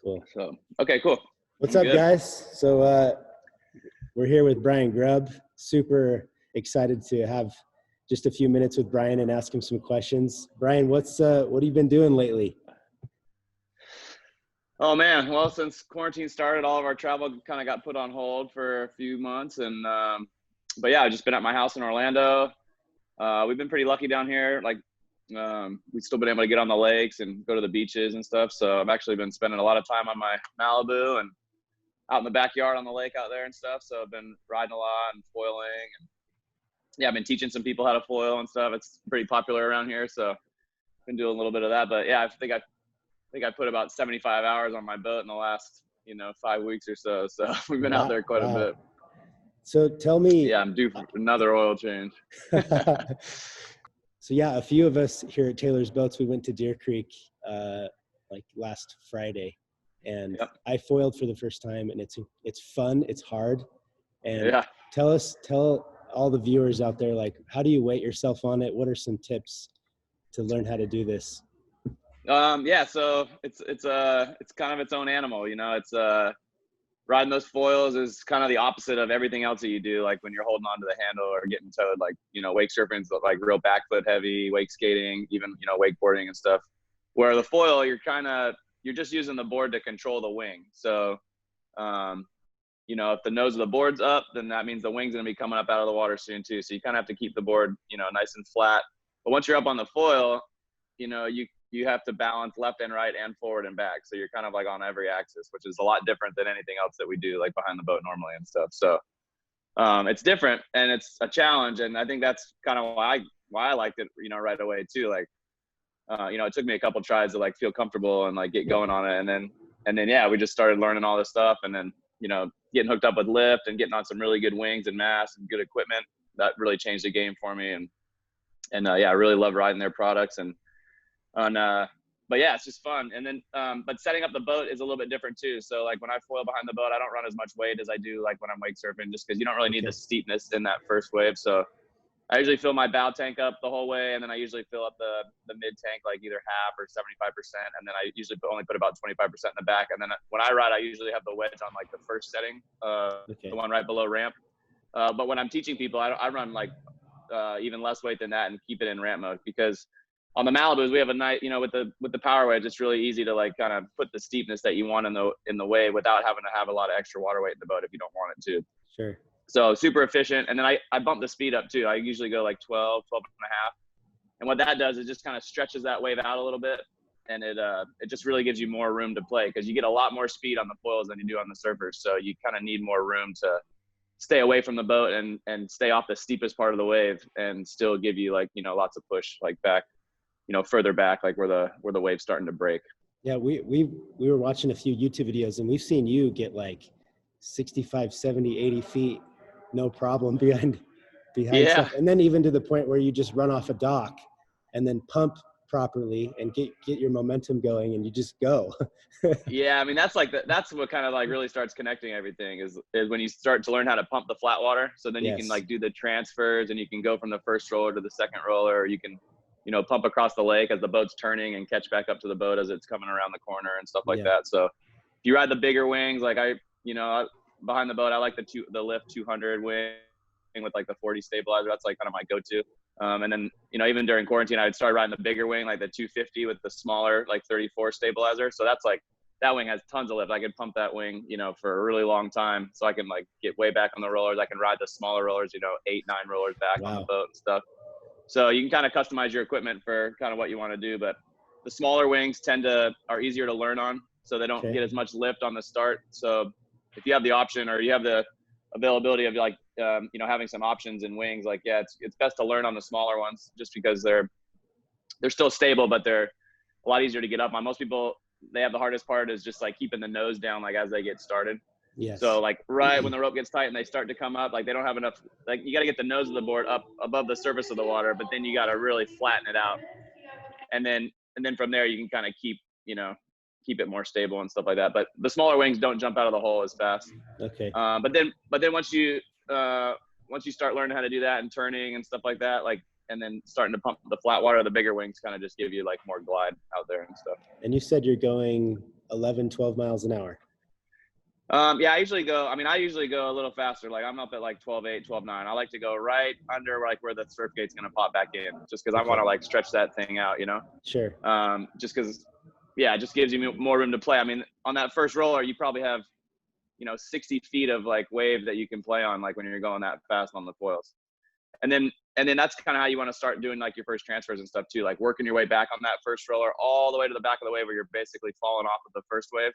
Cool. So, okay, cool. What's up, guys? So we're here with Brian Grubb. Super excited to have just a few minutes with Brian and ask him some questions. Brian, what have you been doing lately? Oh man, well, since quarantine started, all of our travel kind of got put on hold for a few months, and but yeah, I've just been at my house in Orlando. We've been pretty lucky down here. Like, we've still been able to get on the lakes and go to the beaches and stuff. So I've actually been spending a lot of time on my Malibu and out in the backyard on the lake out there and stuff. So I've been riding a lot and foiling, and yeah, I've been teaching some people how to foil and stuff. It's pretty popular around here, so been doing a little bit of that. But yeah, I think I put about 75 hours on my boat in the last, 5 weeks or so. So we've been out there quite a bit. So tell me. Yeah, I'm due for another oil change. So yeah, a few of us here at Taylor's Boats, we went to Deer Creek like last Friday, and yep. I foiled for the first time, and it's fun, it's hard, and yeah. Tell all the viewers out there, like, how do you weight yourself on it? What are some tips to learn how to do this? Yeah, so it's kind of its own animal, it's riding those foils is kind of the opposite of everything else that you do. Like when you're holding on to the handle or getting towed, like, wake surfing's like real back foot heavy, wake skating, even, wakeboarding and stuff. Where the foil, you're just using the board to control the wing. So, if the nose of the board's up, then that means the wing's going to be coming up out of the water soon too. So you kind of have to keep the board, nice and flat. But once you're up on the foil, you have to balance left and right and forward and back. So you're kind of like on every axis, which is a lot different than anything else that we do like behind the boat normally and stuff. So it's different and it's a challenge. And I think that's kind of why I liked it, right away too. Like, it took me a couple tries to like feel comfortable and like get going on it. And then, yeah, we just started learning all this stuff, and then, getting hooked up with lift and getting on some really good wings and masts and good equipment. That really changed the game for me. And yeah, I really love riding their products but yeah, it's just fun. And then, but setting up the boat is a little bit different too. So like when I foil behind the boat, I don't run as much weight as I do like when I'm wake surfing, just because you don't really need the steepness in that first wave. So I usually fill my bow tank up the whole way, and then I usually fill up the mid tank like either half or 75%, and then I usually only put about 25% in the back. And then when I ride, I usually have the wedge on like the first setting, the one right below ramp. But when I'm teaching people, I run like even less weight than that and keep it in ramp mode, because on the Malibus, we have a nice, with the power wedge, it's really easy to like kind of put the steepness that you want in the wave without having to have a lot of extra water weight in the boat if you don't want it to. Sure. So super efficient. And then I bump the speed up too. I usually go like 12 and a half. And what that does is just kind of stretches that wave out a little bit. And it just really gives you more room to play, because you get a lot more speed on the foils than you do on the surfers. So you kind of need more room to stay away from the boat and stay off the steepest part of the wave and still give you like, lots of push like back, further back, like where the wave's starting to break. Yeah, we were watching a few YouTube videos, and we've seen you get like 65, 70, 80 feet, no problem behind yeah. stuff. And then even to the point where you just run off a dock and then pump properly and get your momentum going, and you just go. Yeah, I mean, that's what kind of like really starts connecting everything is when you start to learn how to pump the flat water. So then you can like do the transfers, and you can go from the first roller to the second roller, or you can pump across the lake as the boat's turning and catch back up to the boat as it's coming around the corner and stuff like that. So if you ride the bigger wings, like behind the boat, I like the lift 200 wing with like the 40 stabilizer. That's like kind of my go-to. And then, even during quarantine, I'd start riding the bigger wing, like the 250 with the smaller, like 34 stabilizer. So that's like, that wing has tons of lift. I could pump that wing, for a really long time. So I can like get way back on the rollers. I can ride the smaller rollers, 8, 9 rollers back on the boat and stuff. So you can kind of customize your equipment for kind of what you want to do, but the smaller wings are easier to learn on, so they don't get as much lift on the start. So if you have the option, or you have the availability of like, having some options in wings, like, yeah, it's best to learn on the smaller ones, just because they're still stable, but they're a lot easier to get up on. Most people, they have the hardest part is just like keeping the nose down, like as they get started. Yes. So like right when the rope gets tight and they start to come up, like they don't have enough, like you got to get the nose of the board up above the surface of the water, but then you got to really flatten it out. And then from there you can kind of keep it more stable and stuff like that. But the smaller wings don't jump out of the hole as fast. Okay. But then once you start learning how to do that and turning and stuff like that, like, and then starting to pump the flat water, the bigger wings kind of just give you like more glide out there and stuff. And you said you're going 11, 12 miles an hour? Yeah, I usually go a little faster. Like I'm up at like 12.8, 12.9. I like to go right under like where the surf gate's going to pop back in, just because I want to like stretch that thing out, you know? Sure. Just because, yeah, it just gives you more room to play. I mean, on that first roller, you probably have, 60 feet of like wave that you can play on, like when you're going that fast on the foils. And then that's kind of how you want to start doing like your first transfers and stuff too, like working your way back on that first roller all the way to the back of the wave where you're basically falling off of the first wave.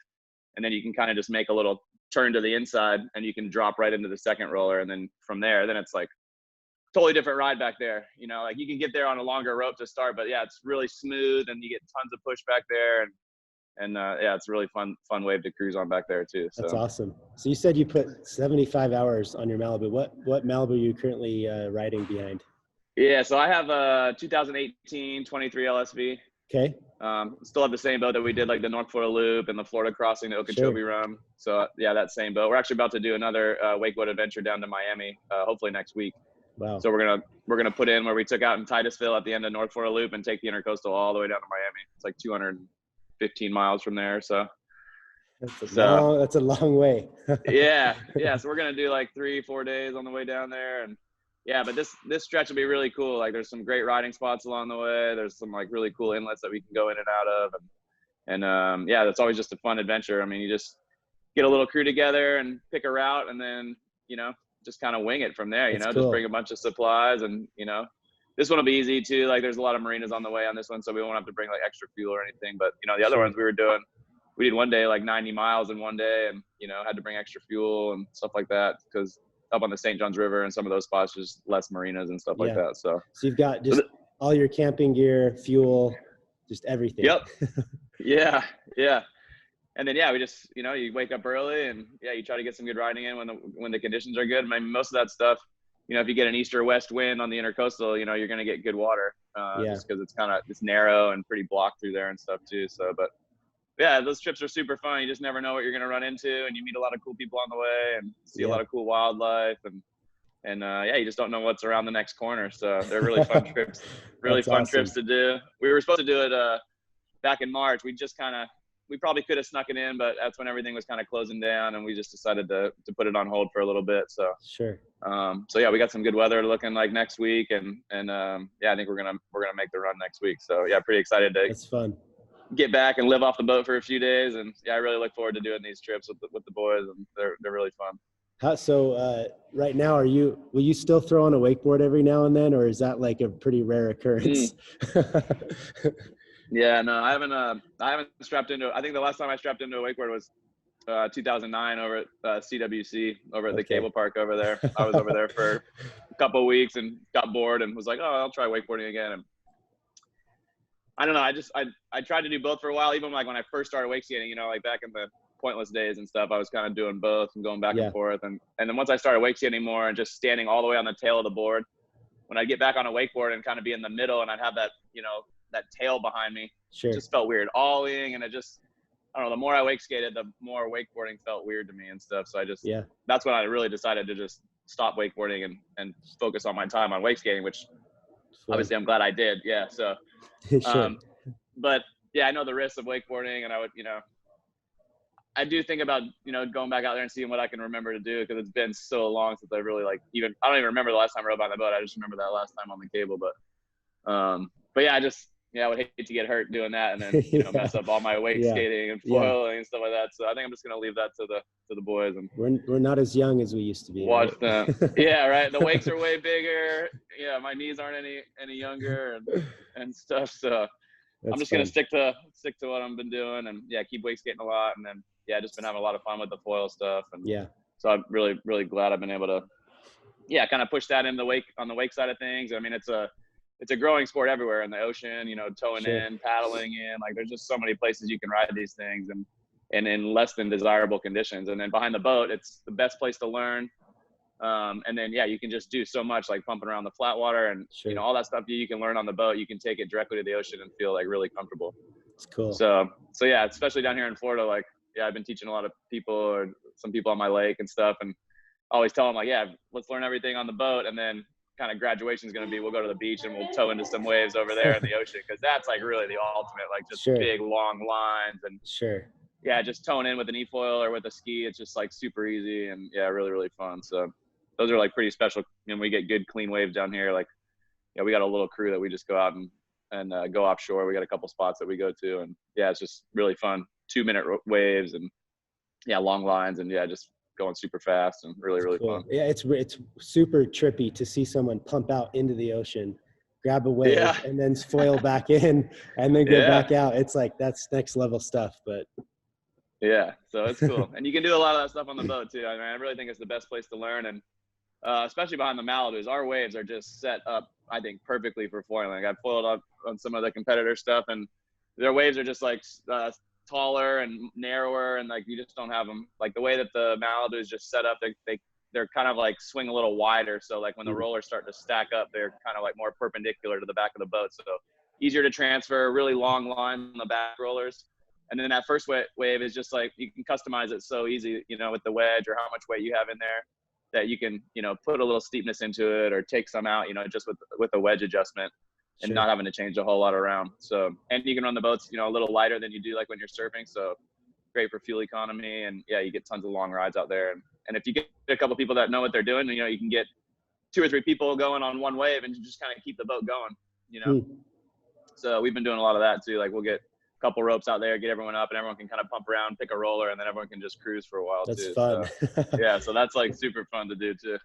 And then you can kind of just make a little turn to the inside and you can drop right into the second roller. And then from there, then it's like totally different ride back there. Like you can get there on a longer rope to start, but yeah, it's really smooth and you get tons of push back there. And yeah, it's a really fun wave to cruise on back there too. So. That's awesome. So you said you put 75 hours on your Malibu. What Malibu are you currently riding behind? Yeah, so I have a 2018 23 LSV. Okay. Still have the same boat that we did like the North Florida Loop and the Florida Crossing, the Okeechobee Run. So yeah, that same boat. We're actually about to do another wakeboard adventure down to Miami, hopefully next week. Wow. So we're gonna put in where we took out in Titusville at the end of North Florida Loop and take the Intercoastal all the way down to Miami. It's like 215 miles from there. So that's a long way. yeah. So we're gonna do like 3-4 days on the way down there, and yeah, but this stretch will be really cool. Like there's some great riding spots along the way. There's some like really cool inlets that we can go in and out of. And yeah, that's always just a fun adventure. I mean, you just get a little crew together and pick a route and then, just kind of wing it from there, That's cool. Just bring a bunch of supplies and, this one will be easy too. Like there's a lot of marinas on the way on this one, so we won't have to bring like extra fuel or anything. But, the other ones we did one day, like 90 miles in one day and, had to bring extra fuel and stuff like that because up on the St. Johns River and some of those spots, just less marinas and stuff like that. So you've got just all your camping gear, fuel, just everything. Yep. Yeah. And then, yeah, we just, you wake up early and yeah, you try to get some good riding in when the conditions are good. I mean, most of that stuff, if you get an east or west wind on the Intercoastal, you're going to get good water just because it's narrow and pretty blocked through there and stuff too. So, but yeah, those trips are super fun. You just never know what you're going to run into and you meet a lot of cool people on the way and see a lot of cool wildlife and yeah, you just don't know what's around the next corner. So they're really fun trips, trips to do. We were supposed to do it back in March. We probably could have snuck it in, but that's when everything was kind of closing down and we just decided to put it on hold for a little bit. So, sure. So yeah, we got some good weather looking like next week and yeah, I think we're going to make the run next week. So yeah, pretty excited to That's fun. Get back and live off the boat for a few days. And yeah, I really look forward to doing these trips with the boys and they're really fun. So right now, will you still throw on a wakeboard every now and then, or is that like a pretty rare occurrence? Yeah, no, I haven't strapped into. I think the last time I strapped into a wakeboard was 2009 over at CWC over at the cable park over there. I was over there for a couple of weeks and got bored and was like, oh, I'll try wakeboarding again. And I don't know. I tried to do both for a while, even like when I first started wake skating. Like back in the Pointless days and stuff, I was kind of doing both and going back and forth. And then once I started wake skating more and just standing all the way on the tail of the board, when I'd get back on a wakeboard and kind of be in the middle and I'd have that, that tail behind me, it just felt weird. Ollie, and it just, I don't know, the more I wake skated, the more wakeboarding felt weird to me and stuff. So that's when I really decided to just stop wakeboarding and focus on my time on wake skating, which obviously I'm glad I did. Yeah. So, but yeah, I know the risks of wakeboarding and I would, I do think about, going back out there and seeing what I can remember to do because it's been so long since I really I don't even remember the last time I rode by the boat. I just remember that last time on the cable, but yeah, I would hate to get hurt doing that and then, mess up all my wake skating and foiling and stuff like that. So I think I'm just going to leave that to the boys. And we're not as young as we used to be. Watch them. Yeah. Right. The wakes are way bigger. Yeah. My knees aren't any younger and stuff. So I'm just going to stick to what I've been doing and keep wake skating a lot. And then, just been having a lot of fun with the foil stuff. And so I'm really, really glad I've been able to, kind of push that in on the wake side of things. I mean, it's a growing sport everywhere in the ocean, towing in, paddling in, like there's just so many places you can ride these things and in less than desirable conditions. And then behind the boat, it's the best place to learn. And then, you can just do so much like pumping around the flat water and, all that stuff you can learn on the boat. You can take it directly to the ocean and feel like really comfortable. It's cool. So yeah, especially down here in Florida, like, I've been teaching a lot of people or some people on my lake and stuff. And I always tell them like, let's learn everything on the boat. And then kind of graduation is going to be, we'll go to the beach and we'll tow into some waves over there in the ocean. Cause that's like really the ultimate, like just big long lines and yeah, just towing in with an e-foil or with a ski. It's just like super easy and yeah, really, really fun. So those are like pretty special. You know, we get good clean waves down here. Like, yeah, we got a little crew that we just go out and go offshore. We got a couple spots that we go to, and yeah, it's just really fun. 2-minute waves and yeah, long lines, and yeah, just going super fast and really, really Cool. fun. Yeah, it's super trippy to see someone pump out into the ocean, grab a wave, Yeah. and then foil back in, and then go Yeah. back out. It's like that's next level stuff. But yeah, so it's cool, and you can do a lot of that stuff on the boat too. I mean, I really think it's the best place to learn, and especially behind the Malibus, our waves are just set up, I think, perfectly for foiling. I've foiled up on some of the competitor stuff, and their waves are just like taller and narrower, and like you just don't have them like the way that the Malibu is just set up. They're kind of like swing a little wider, so like when the rollers start to stack up, they're kind of like more perpendicular to the back of the boat, so easier to transfer. Really long line on the back rollers, and then that first wave is just like you can customize it so easy, you know, with the wedge or how much weight you have in there, that you can, you know, put a little steepness into it or take some out, you know, just with a wedge adjustment and sure. not having to change a whole lot around. So, and you can run the boats, you know, a little lighter than you do like when you're surfing. So great for fuel economy, and yeah, you get tons of long rides out there. And if you get a couple people that know what they're doing, you know, you can get 2 or 3 people going on one wave and you just kind of keep the boat going, you know? So we've been doing a lot of that too. Like we'll get couple ropes out there, get everyone up, and everyone can kind of pump around, pick a roller, and then everyone can just cruise for a while. That's too. fun. So, yeah, so that's like super fun to do too.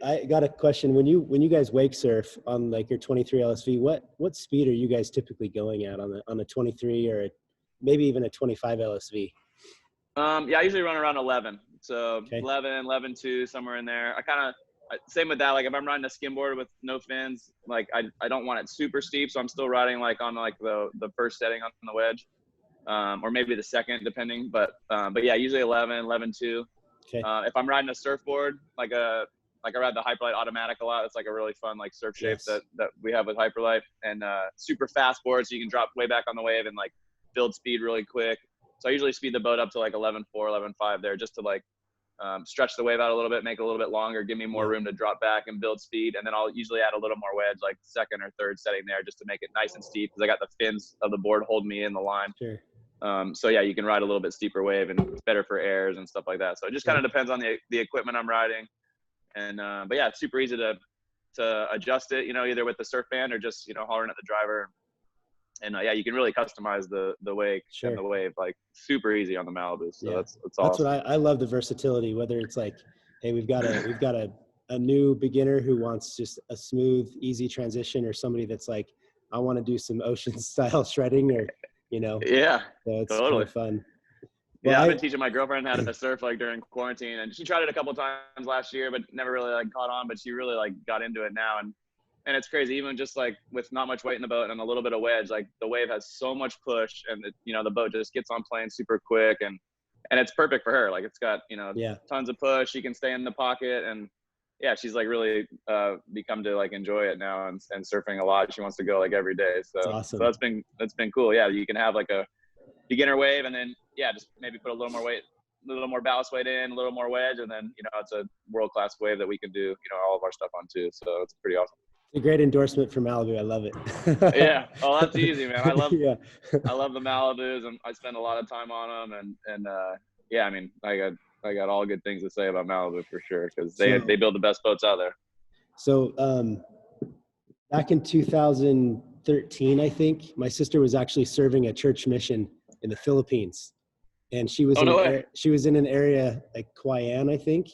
I got a question. When you guys wake surf on like your 23 LSV, what speed are you guys typically going at on a 23 or maybe even a 25 LSV? Yeah, I usually run around 11. So okay. 11, 2, somewhere in there. I kind of same with that. Like if I'm riding a skimboard with no fins, like I don't want it super steep, so I'm still riding like on like the first setting on the wedge, or maybe the second, depending. But yeah, usually 11, 2. Okay. If I'm riding a surfboard, like I ride the Hyperlight Automatic a lot. It's like a really fun like surf shape that we have with Hyperlight, and super fast board, so you can drop way back on the wave and like build speed really quick. So I usually speed the boat up to like 11.4, 11.5 there, just to like stretch the wave out a little bit, make it a little bit longer, give me more room to drop back and build speed. And then I'll usually add a little more wedge, like second or third setting there, just to make it nice and steep, because I got the fins of the board holding me in the line. Sure. So yeah, you can ride a little bit steeper wave, and it's better for airs and stuff like that. So it just kind of depends on the equipment I'm riding. And but yeah, it's super easy to adjust it, you know, either with the surf band or just, you know, hollering at the driver. And yeah, you can really customize the wake and the wave, like super easy on the Malibu. So that's awesome. That's what I love, the versatility, whether it's like, hey, we've got a new beginner who wants just a smooth, easy transition, or somebody that's like, I want to do some ocean style shredding, or, you know. Yeah, so it's totally kind of fun. Well, yeah, I've been teaching my girlfriend how to surf like during quarantine, and she tried it a couple times last year, but never really like caught on, but she really like got into it now. And it's crazy, even just like with not much weight in the boat and a little bit of wedge, like the wave has so much push, and you know, the boat just gets on plane super quick, and it's perfect for her. Like it's got, you know, tons of push. She can stay in the pocket, and yeah, she's like really become to like enjoy it now, and surfing a lot. She wants to go like every day. So, that's awesome. So that's been cool. Yeah, you can have like a beginner wave, and then just maybe put a little more weight, a little more ballast weight in, a little more wedge, and then, you know, it's a world-class wave that we can do, you know, all of our stuff on too. So it's pretty awesome. It's a great endorsement for Malibu. I love it. Yeah. Oh, that's easy, man. I love I love the Malibus, and I spend a lot of time on them, and yeah, I mean, I got all good things to say about Malibu for sure, because they build the best boats out there. So back in 2013, I think my sister was actually serving a church mission in the Philippines, and she was she was in an area like Cauayan, I think,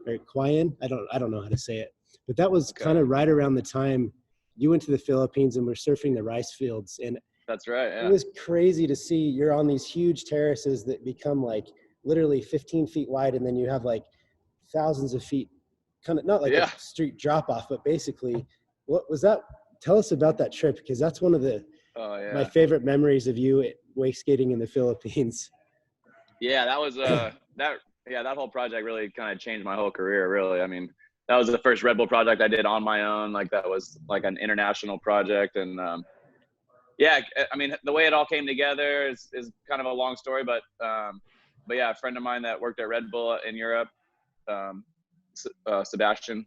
or Cauayan. I don't know how to say it, but that was kind of right around the time you went to the Philippines and we're surfing the rice fields. And that's right. Yeah. It was crazy to see. You're on these huge terraces that become like literally 15 feet wide, and then you have like thousands of feet, kind of not like a street drop off, but basically, what was that? Tell us about that trip, because that's one of the my favorite memories of you wake skating in the Philippines. Yeah, that was that whole project really kind of changed my whole career, really. I mean, that was the first Red Bull project I did on my own. Like that was like an international project, and yeah, I mean, the way it all came together is kind of a long story, but yeah, a friend of mine that worked at Red Bull in Europe, Sebastian,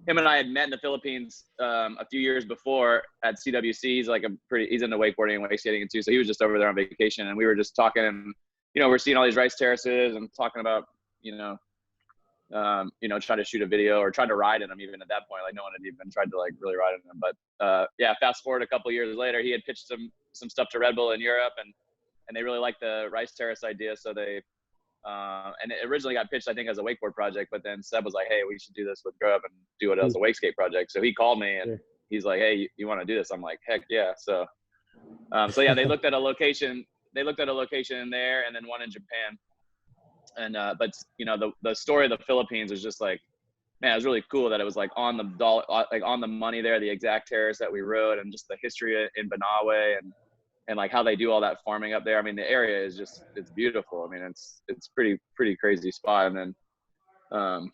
him and I had met in the Philippines a few years before at CWC. He's like he's into wakeboarding and wake skating too. So he was just over there on vacation, and we were just talking, and we're seeing all these rice terraces and talking about, trying to shoot a video or trying to ride in them. Even at that point, like no one had even tried to like really ride in them. But fast forward a couple years later, he had pitched some stuff to Red Bull in Europe, and they really liked the rice terrace idea. So they, and it originally got pitched, I think, as a wakeboard project, but then Seb was like, hey, we should do this with Grubb and do it as a wake skate project. So he called me and he's like, hey, you want to do this? I'm like, heck yeah. So they looked at a location. They looked at a location in there and then one in Japan. And, but the story of the Philippines is just like, man, it was really cool that it was like on the dollar, like on the money there, the exact terrace that we rode, and just the history in Banawe and like how they do all that farming up there. I mean, the area is just, it's beautiful. I mean, it's pretty crazy spot. And then,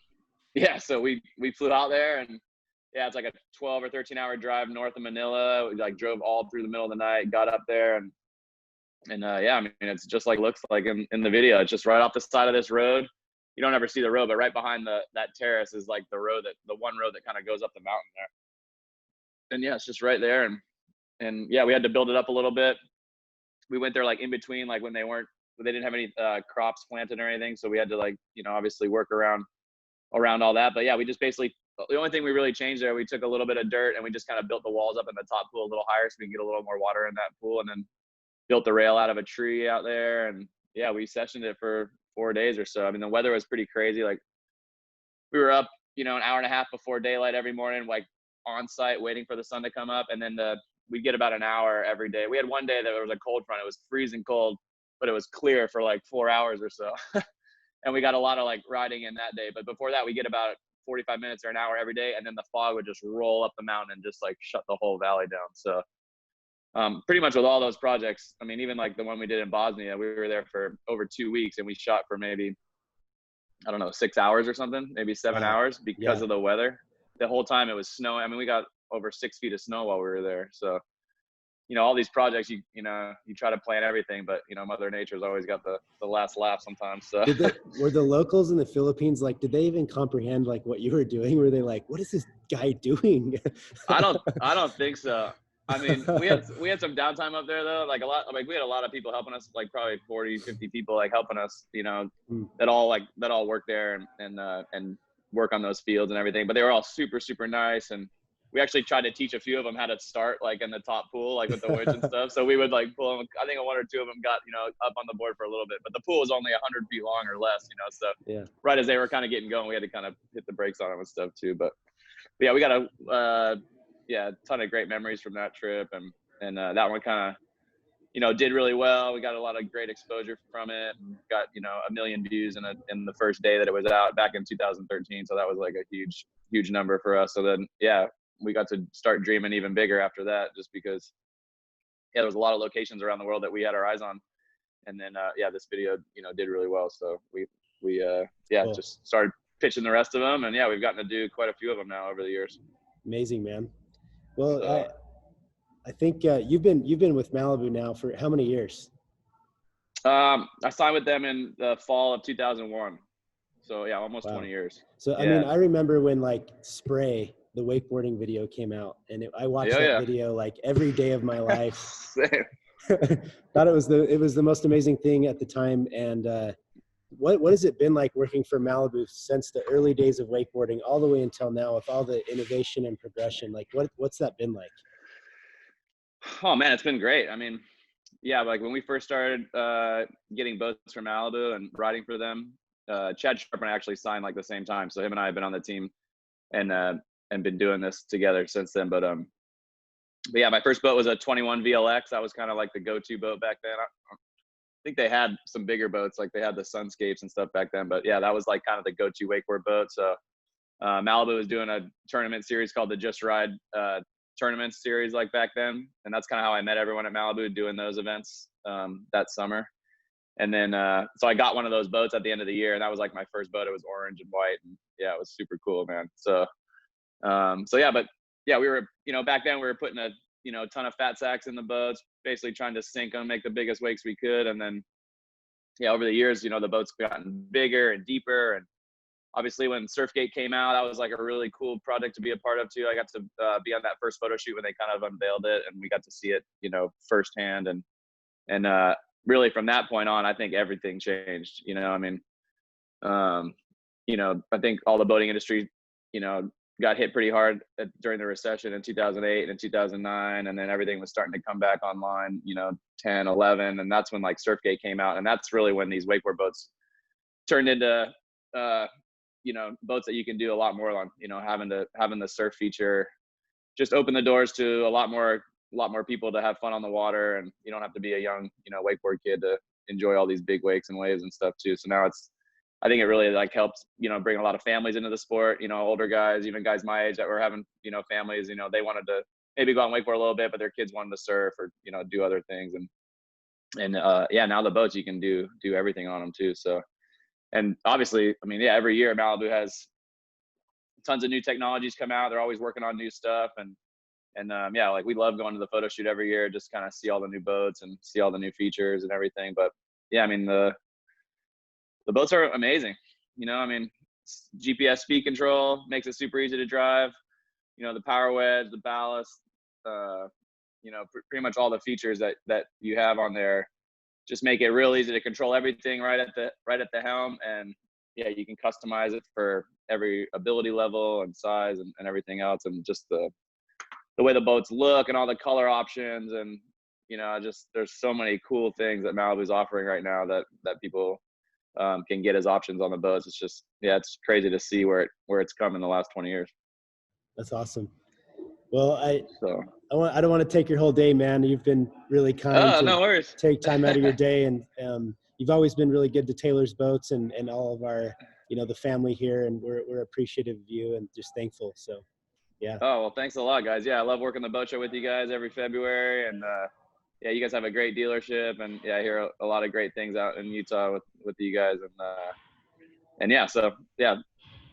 so we flew out there, and it's like a 12 or 13 hour drive north of Manila. We like drove all through the middle of the night, got up there, and I mean, it's just like looks like in the video. It's just right off the side of this road. You don't ever see the road, but right behind that terrace is like the one road that kind of goes up the mountain there. And it's just right there. And we had to build it up a little bit. We went there like in between, like when they didn't have any crops planted or anything. So we had to like, obviously work around all that. But we just basically, the only thing we really changed there, we took a little bit of dirt and we just kind of built the walls up in the top pool a little higher so we can get a little more water in that pool, and then built the rail out of a tree out there. And we sessioned it for 4 days or so. I mean, the weather was pretty crazy. Like we were up, an hour and a half before daylight every morning, like on site waiting for the sun to come up. And then we'd get about an hour every day. We had one day that there was a cold front. It was freezing cold, but it was clear for like 4 hours or so. And we got a lot of like riding in that day. But before that, we get about 45 minutes or an hour every day. And then the fog would just roll up the mountain and just like shut the whole valley down. So pretty much with all those projects, I mean, even like the one we did in Bosnia, we were there for over 2 weeks and we shot for maybe, I don't know, 6 hours or something, maybe 7 hours because of the weather. The whole time it was snowing. I mean, we got over 6 feet of snow while we were there. So, all these projects, you try to plan everything, but Mother Nature's always got the last laugh sometimes. So were the locals in the Philippines, like, did they even comprehend like what you were doing? Were they like, what is this guy doing? I don't think so. I mean, we had some downtime up there though. We had a lot of people helping us, like probably 40, 50 people like helping us, that all work there and work on those fields and everything. But they were all super, super nice. And we actually tried to teach a few of them how to start like in the top pool, like with the winch and stuff. So we would like pull them. I think one or two of them got, up on the board for a little bit, but the pool was only 100 feet long or less, so right as they were kind of getting going, we had to kind of hit the brakes on them and stuff too. But we got a ton of great memories from that trip, and that one kind of did really well. We got a lot of great exposure from it, and got 1 million views in the first day that it was out back in 2013. So that was like a huge number for us. So then we got to start dreaming even bigger after that, just because there was a lot of locations around the world that we had our eyes on. And then this video did really well. So we cool. Just started pitching the rest of them, and we've gotten to do quite a few of them now over the years. Amazing, man. Well, I think you've been with Malibu now for how many years? I signed with them in the fall of 2001. So almost 20 years. So I mean, I remember when like Spray, the wakeboarding video, came out, and I watched that video like every day of my life. Thought it was the most amazing thing at the time. And what has it been like working for Malibu since the early days of wakeboarding all the way until now, with all the innovation and progression? Like what's that been like? Oh man, it's been great. I mean, like when we first started getting boats from Malibu and riding for them, Chad Sharp and I actually signed like the same time. So him and I have been on the team and been doing this together since then. But my first boat was a 21 VLX. That was kind of like the go-to boat back then. I think they had some bigger boats, like they had the Sunscapes and stuff back then. But that was like kind of the go-to wakeboard boat. So Malibu was doing a tournament series called the Just Ride tournament series like back then. And that's kind of how I met everyone at Malibu, doing those events that summer. And then so I got one of those boats at the end of the year, and that was like my first boat. It was orange and white, and it was super cool, man. So we were, back then we were putting a ton of fat sacks in the boats, basically trying to sink them, make the biggest wakes we could. And then over the years, the boats gotten bigger and deeper, and obviously when Surfgate came out, that was like a really cool project to be a part of too. I got to be on that first photo shoot when they kind of unveiled it, and we got to see it, you know, firsthand. And really from that point on, I think everything changed. You know, I mean, you know, I think all the boating industry, you know, got hit pretty hard during the recession in 2008 and 2009, and then everything was starting to come back online, you know, 10, 11, and that's when like Surfgate came out, and that's really when these wakeboard boats turned into you know, boats that you can do a lot more on. You know, having the surf feature just open the doors to a lot more people to have fun on the water, and you don't have to be a young, you know, wakeboard kid to enjoy all these big wakes and waves and stuff too. So now I think it really like helps, you know, bring a lot of families into the sport, you know, older guys, even guys my age that were having, you know, families, you know, they wanted to maybe go on wakeboard a little bit, but their kids wanted to surf or, you know, do other things. And yeah, now the boats, you can do everything on them too. So, and obviously, I mean, yeah, every year Malibu has tons of new technologies come out. They're always working on new stuff. And yeah, like we love going to the photo shoot every year, just kind of see all the new boats and see all the new features and everything. But yeah, I mean, the boats are amazing. You know, I mean, GPS speed control makes it super easy to drive. You know, the power wedge, the ballast, you know, pretty much all the features that you have on there just make it real easy to control everything right at the helm. And yeah, you can customize it for every ability level and size and everything else. And just the way the boats look and all the color options, and you know, just there's so many cool things that Malibu's offering right now that people can get as options on the boats. It's just, yeah, it's crazy to see where it's come in the last 20 years. That's awesome. Well, I don't want to take your whole day, man. You've been really kind to no worries. take time out of your day, and you've always been really good to Taylor's Boats and all of our, you know, the family here, and we're appreciative of you and just thankful. So, yeah. Oh, well, thanks a lot, guys. Yeah, I love working the boat show with you guys every February, and yeah, you guys have a great dealership, and yeah, I hear a lot of great things out in Utah with you guys, and yeah, so yeah,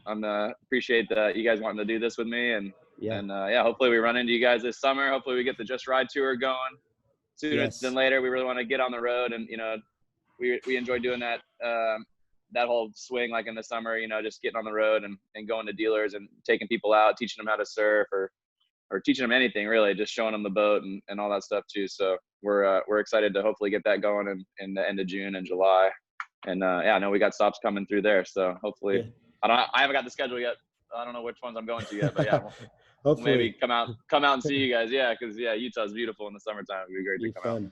I'm appreciate you guys wanting to do this with me, and yeah, hopefully we run into you guys this summer. Hopefully we get the Just Ride tour going sooner than later. We really want to get on the road, and you know, we enjoy doing that that whole swing, like in the summer, you know, just getting on the road and going to dealers and taking people out, teaching them how to surf or teaching them anything really, just showing them the boat and all that stuff too. So we're excited to hopefully get that going in the end of June and July. And yeah, I know we got stops coming through there. So hopefully, I haven't got the schedule yet. I don't know which ones I'm going to yet, but yeah, hopefully maybe come out and see you guys. Yeah, because yeah, Utah's beautiful in the summertime. It'd be great to come out and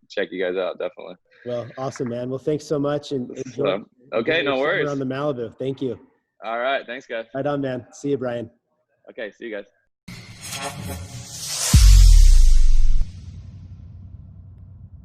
check you guys out, definitely. Well, awesome, man. Well, thanks so much, and enjoy, okay, no worries. On the Malibu. Thank you. All right, thanks, guys. Right on, man. See you, Brian. Okay, see you guys.